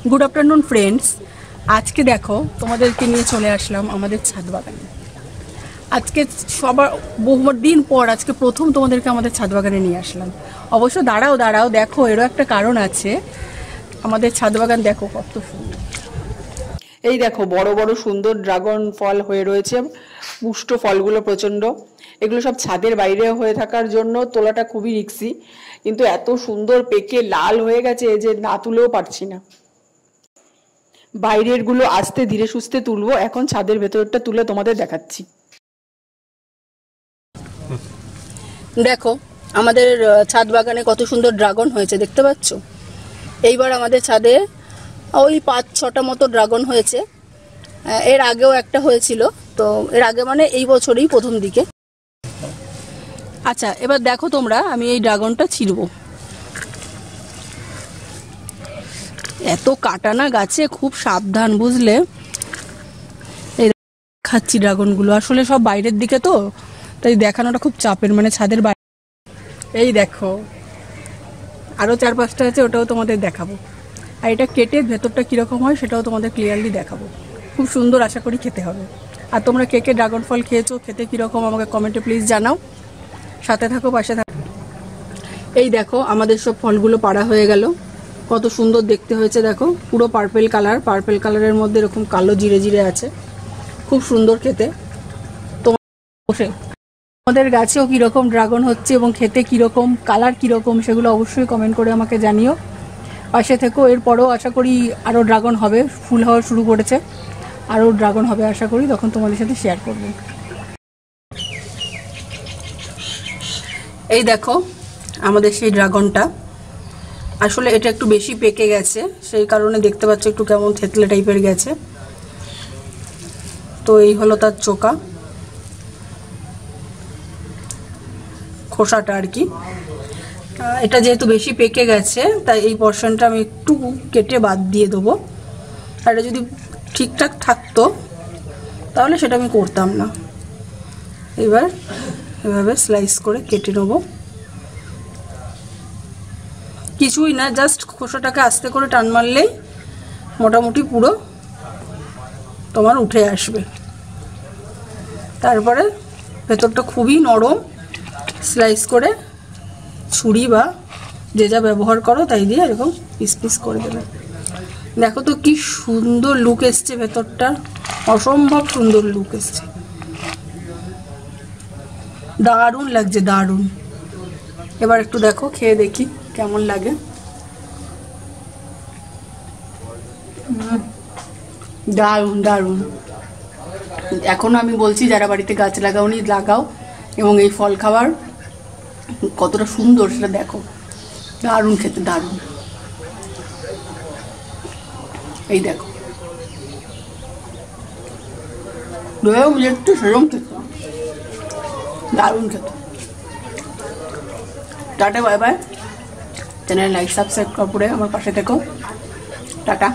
Good afternoon friends. আজকে দেখো তোমাদেরকে নিয়ে চলে আসলাম আমাদের ছাদ বাগানে। আজকে সবার বহু দিন পর আজকে প্রথম তোমাদেরকে আমাদের ছাদ বাগানে নিয়ে আসলাম। অবশ্য দাঁড়াও দেখো, এরও একটা কারণ আছে। আমাদের ছাদ বাগান দেখো কত সুন্দর। এই দেখো বড় বড় সুন্দর ড্রাগন ফল হয়ে রয়েছে, পুষ্ট ফলগুলো প্রচণ্ড। এগুলো সব ছাদের বাইরে হয়ে থাকার জন্য তোলাটা খুবই রিস্কি, কিন্তু এত সুন্দর পেকে লাল হয়ে গেছে যে না তুলেও পারছি না। বাইরের গুলো আস্তে ধীরে সুস্থে তুলবো, এখন ছাদের ভেতরটা তুলে তোমাদের দেখাচ্ছি। দেখো আমাদের ছাদ বাগানে কত সুন্দর ড্রাগন হয়েছে, দেখতে পাচ্ছ? এইবার আমাদের ছাদে ওই 5-6টা মতো ড্রাগন হয়েছে। এর আগেও একটা হয়েছিল, তো এর আগে মানে এই বছরই প্রথম দিকে। আচ্ছা এবার দেখো তোমরা, আমি এই ড্রাগনটা ছিঁড়বো। এত কাটানা গাছে, খুব সাবধান, বুঝলে? এই খাচ্ছি ড্রাগনগুলো, আসলে সব বাইরের দিকে তো, তাই দেখানোটা খুব চাপের, মানে ছাদের বাইরে। এই দেখো আরও 4-5টা আছে, ওটাও তোমাদের দেখাবো। আর এটা কেটে ভেতরটা কীরকম হয় সেটাও তোমাদের ক্লিয়ারলি দেখাবো। খুব সুন্দর, আশা করি খেতে হবে। আর তোমরা কে কে ড্রাগন ফল খেয়েছো, খেতে কীরকম আমাকে কমেন্টে প্লিজ জানাও। সাথে থাকো, পাশে থাকো। এই দেখো আমাদের সব ফলগুলো পাড়া হয়ে গেল, কত সুন্দর দেখতে হয়েছে দেখো, পুরো পার্পেল কালার। পার্পেল কালারের মধ্যে এরকম কালো জিরে জিরে আছে, খুব সুন্দর খেতে। তোমাদের গাছেও কীরকম ড্রাগন হচ্ছে এবং খেতে কীরকম, কালার কীরকম, সেগুলো অবশ্যই কমেন্ট করে আমাকে জানিও। পাশে থেকো, এরপরেও আশা করি আরও ড্রাগন হবে, ফুল হওয়া শুরু করেছে, আরও ড্রাগন হবে আশা করি, তখন তোমাদের সাথে শেয়ার করব। এই দেখো আমাদের সেই ড্রাগনটা, আসলে এটা একটু বেশি পেকে গেছে, সেই কারণে দেখতে পাচ্ছ একটু কেমন থেতলে টাইপের গেছে। তো এই হলো তার চোকা, খোসাটা আর কি। এটা যেহেতু বেশি পেকে গেছে, তাই এই পোর্শনটা আমি একটু কেটে বাদ দিয়ে দেবো। আর এটা যদি ঠিকঠাক থাকতো তাহলে সেটা আমি করতাম না। এবার এভাবে স্লাইস করে কেটে নেবো, কিছুই না, জাস্ট খোসাটাকে আস্তে করে টান মারলেই মোটামুটি পুরো তোমার উঠে আসবে। তারপরে ভেতরটা খুবই নরম, স্লাইস করে ছুরি বা যে যা ব্যবহার করো তাই দিয়ে এরকম পিস পিস করে দেবে। দেখো তো কি সুন্দর লুক এসছে ভেতরটা, অসম্ভব সুন্দর লুক এসছে, দারুণ লাগছে, দারুণ। এবার একটু দেখো, খেয়ে দেখি কেমন লাগে। দারুণ দারুণ। এখন আমি বলছি যারা বাড়িতে গাছ লাগাওনি, লাগাও, এবং এই ফল খাবার কতটা সুন্দর সেটা দেখো, দারুণ খেতে, দারুণ। এই দেখো একটু সেরকম খেতে, দারুণ খেতে। Tata, bye bye. Channel like subscribe করে আমার পাশে থেকো। টাটা।